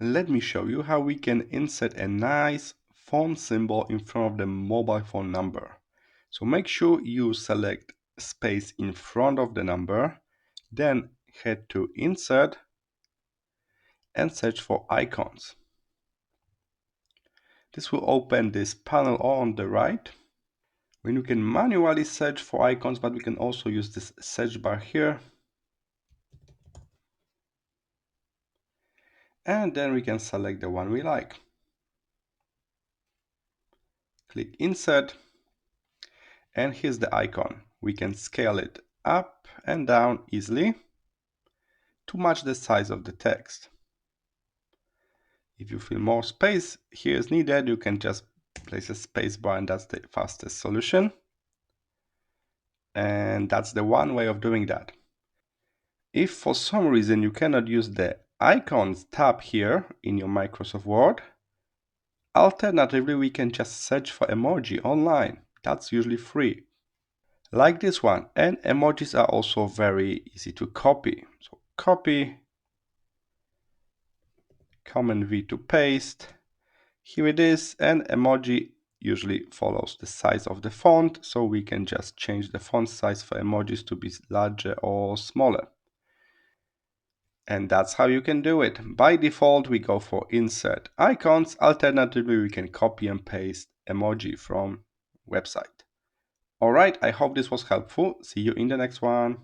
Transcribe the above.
Let me show you how we can insert a nice phone symbol in front of the mobile phone number. So make sure you select space in front of the number, then head to Insert and search for icons. This will open this panel on the right when you can manually search for icons, but we can also use this search bar here. And then we can select the one we like. Click Insert, and here's the icon. We can scale it up and down easily to match the size of the text. If you feel more space here is needed, you can just place a space bar, and that's the fastest solution. And that's the one way of doing that. If for some reason you cannot use the icons tab here in your Microsoft Word, alternatively we can just search for emoji online. That's usually free, like this one. And emojis are also very easy to copy. So copy, Command V to paste. Here it is, and emoji usually follows the size of the font, so we can just change the font size for emojis to be larger or smaller. And that's how you can do it. By default, we go for Insert Icons. Alternatively, we can copy and paste emoji from website. Alright, I hope this was helpful. See you in the next one.